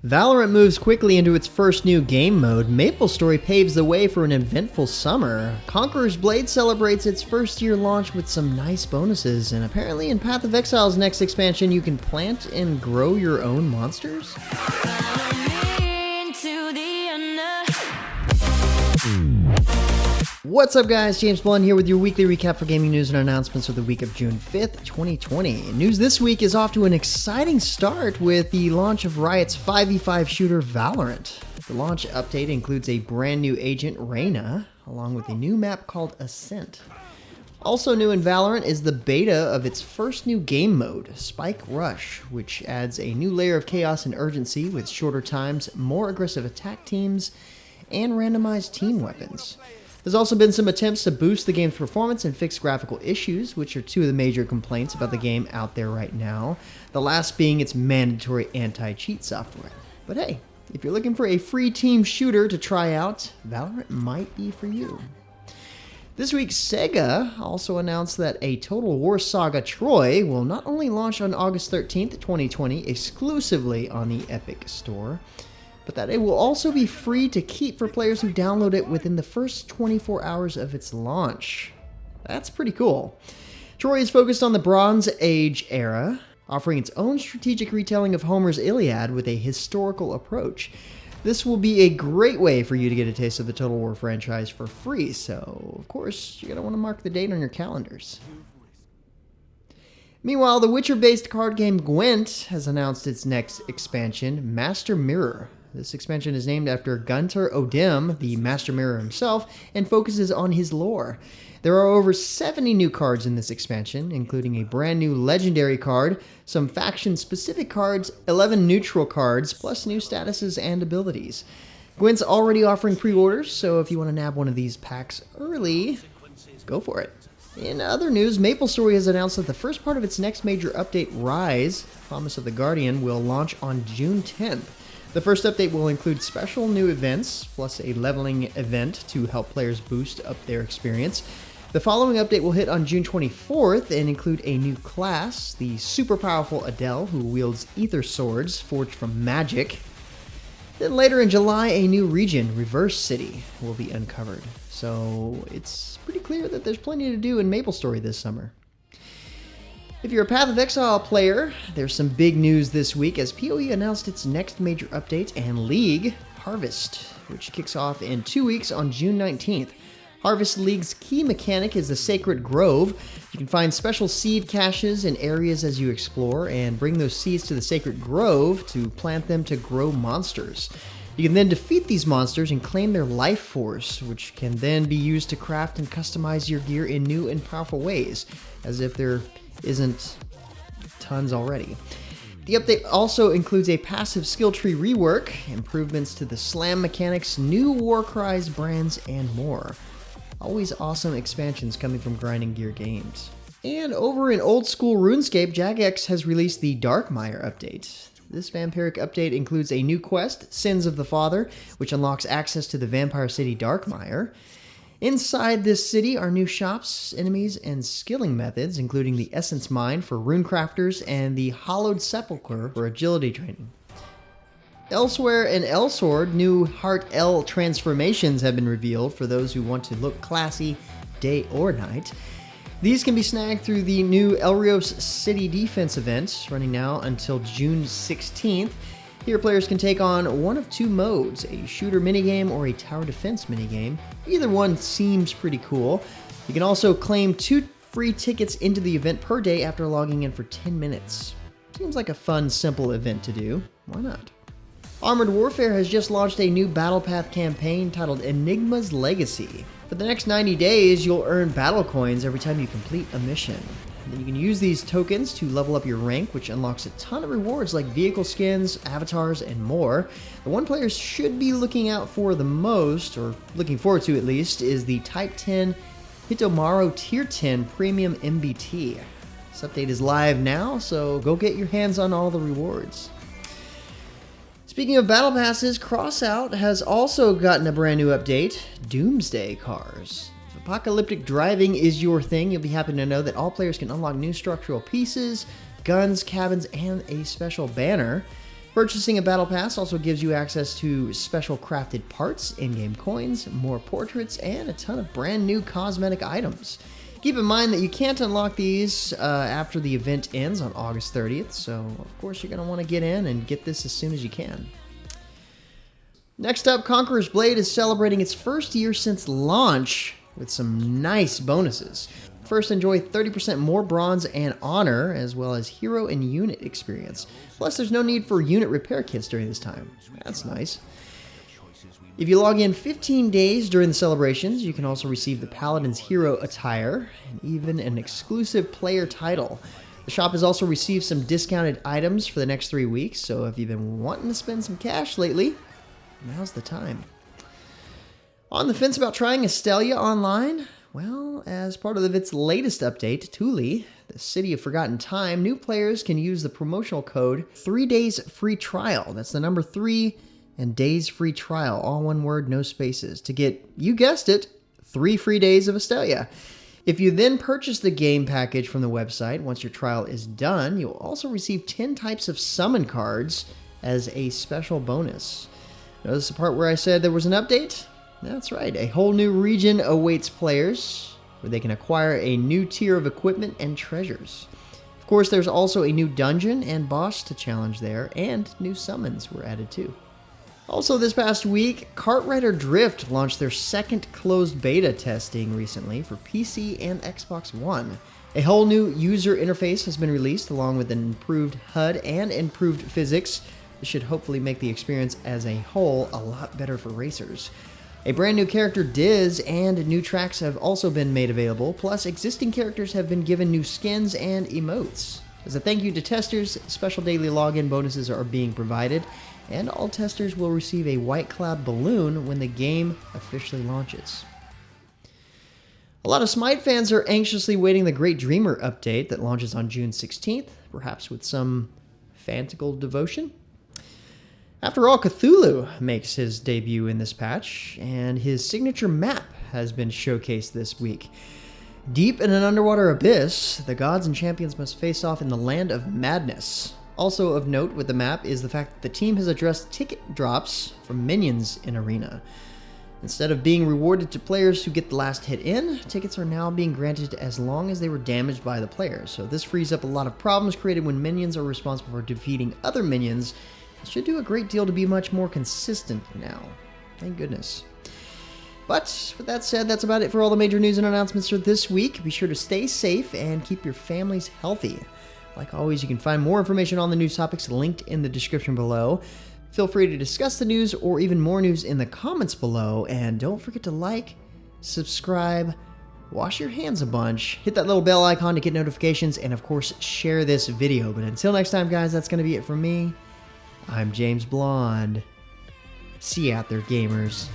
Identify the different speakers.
Speaker 1: Valorant moves quickly into its first new game mode. MapleStory paves the way for an eventful summer. Conqueror's Blade celebrates its first year launch with some nice bonuses, and apparently in Path of Exile's next expansion you can plant and grow your own monsters? What's up guys, James Blunt here with your weekly recap for gaming news and announcements for the week of June 5th, 2020. News this week is off to an exciting start with the launch of Riot's 5v5 shooter Valorant. The launch update includes a brand new agent, Reyna, along with a new map called Ascent. Also new in Valorant is the beta of its first new game mode, Spike Rush, which adds a new layer of chaos and urgency with shorter times, more aggressive attack teams, and randomized team weapons. There's also been some attempts to boost the game's performance and fix graphical issues, which are two of the major complaints about the game out there right now, the last being its mandatory anti-cheat software. But hey, if you're looking for a free team shooter to try out, Valorant might be for you. This week, Sega also announced that a Total War Saga Troy will not only launch on August 13th, 2020 exclusively on the Epic Store, but that it will also be free to keep for players who download it within the first 24 hours of its launch. That's pretty cool. Troy is focused on the Bronze Age era, offering its own strategic retelling of Homer's Iliad with a historical approach. This will be a great way for you to get a taste of the Total War franchise for free, so of course you're going to want to mark the date on your calendars. Meanwhile, the Witcher-based card game GWENT has announced its next expansion, Master Mirror. This expansion is named after Gunter Odem, the Master Mirror himself, and focuses on his lore. There are over 70 new cards in this expansion, including a brand new legendary card, some faction-specific cards, 11 neutral cards, plus new statuses and abilities. GWENT's already offering pre-orders, so if you want to nab one of these packs early, go for it. In other news, MapleStory has announced that the first part of its next major update, Rise, Promise of the Guardian, will launch on June 10th. The first update will include special new events, plus a leveling event to help players boost up their experience. The following update will hit on June 24th and include a new class, the super powerful Adele, who wields ether swords forged from magic. Then later in July, a new region, Reverse City, will be uncovered. So it's pretty clear that there's plenty to do in MapleStory this summer. If you're a Path of Exile player, there's some big news this week as PoE announced its next major update and League, Harvest, which kicks off in 2 weeks on June 19th. Harvest League's key mechanic is the Sacred Grove. You can find special seed caches in areas as you explore and bring those seeds to the Sacred Grove to plant them to grow monsters. You can then defeat these monsters and claim their life force, which can then be used to craft and customize your gear in new and powerful ways, as if there isn't tons already. The update also includes a passive skill tree rework, improvements to the slam mechanics, new war cries, brands, and more. Always awesome expansions coming from Grinding Gear Games. And over in old school RuneScape, Jagex has released the Darkmeyer update. This vampiric update includes a new quest, Sins of the Father, which unlocks access to the vampire city Darkmeyer. Inside this city are new shops, enemies, and skilling methods, including the Essence Mine for runecrafters and the Hollowed Sepulchre for agility training. Elsewhere and Elsword, new Heart L transformations have been revealed for those who want to look classy day or night. These can be snagged through the new Elrios City Defense event, running now until June 16th. Here players can take on one of two modes, a shooter minigame or a tower defense minigame. Either one seems pretty cool. You can also claim 2 free tickets into the event per day after logging in for 10 minutes. Seems like a fun, simple event to do. Why not? Armored Warfare has just launched a new Battle Path campaign titled Enigma's Legacy. For the next 90 days, you'll earn battle coins every time you complete a mission. Then you can use these tokens to level up your rank, which unlocks a ton of rewards like vehicle skins, avatars, and more. The one players should be looking out for the most, or looking forward to at least, is the Type 10 Hitomaru Tier 10 Premium MBT. This update is live now, so go get your hands on all the rewards. Speaking of battle passes, Crossout has also gotten a brand new update, Doomsday Cars. If apocalyptic driving is your thing, you'll be happy to know that all players can unlock new structural pieces, guns, cabins, and a special banner. Purchasing a battle pass also gives you access to special crafted parts, in-game coins, more portraits, and a ton of brand new cosmetic items. Keep in mind that you can't unlock these after the event ends on August 30th, so of course you're going to want to get in and get this as soon as you can. Next up, Conqueror's Blade is celebrating its first year since launch with some nice bonuses. First, enjoy 30% more bronze and honor, as well as hero and unit experience. Plus, there's no need for unit repair kits during this time. That's nice. If you log in 15 days during the celebrations, you can also receive the Paladin's hero attire, and even an exclusive player title. The shop has also received some discounted items for the next 3 weeks, so if you've been wanting to spend some cash lately, now's the time. On the fence about trying Astellia online? Well, as part of its latest update, Tulie, the City of Forgotten Time, new players can use the promotional code 3 days free trial. That's the number 3 and days free trial, all one word, no spaces, to get, you guessed it, 3 free days of Astellia. If you then purchase the game package from the website, once your trial is done, you'll also receive 10 types of summon cards as a special bonus. Notice the part where I said there was an update? That's right, a whole new region awaits players, where they can acquire a new tier of equipment and treasures. Of course, there's also a new dungeon and boss to challenge there, and new summons were added too. Also this past week, KartRider Drift launched their second closed beta testing recently for PC and Xbox One. A whole new user interface has been released along with an improved HUD and improved physics. This should hopefully make the experience as a whole a lot better for racers. A brand new character, Diz, and new tracks have also been made available, plus existing characters have been given new skins and emotes. As a thank you to testers, special daily login bonuses are being provided, and all testers will receive a White Cloud balloon when the game officially launches. A lot of SMITE fans are anxiously waiting the Great Dreamer update that launches on June 16th, perhaps with some fanatical devotion. After all, Cthulhu makes his debut in this patch, and his signature map has been showcased this week. Deep in an underwater abyss, the gods and champions must face off in the land of madness. Also of note with the map is the fact that the team has addressed ticket drops from minions in Arena. Instead of being rewarded to players who get the last hit in, tickets are now being granted as long as they were damaged by the players. So this frees up a lot of problems created when minions are responsible for defeating other minions. It should do a great deal to be much more consistent now. Thank goodness. But with that said, that's about it for all the major news and announcements for this week. Be sure to stay safe and keep your families healthy. Like always, you can find more information on the news topics linked in the description below. Feel free to discuss the news or even more news in the comments below. And don't forget to like, subscribe, wash your hands a bunch, hit that little bell icon to get notifications, and of course, share this video. But until next time, guys, that's going to be it from me. I'm James Blonde. See you out there, gamers.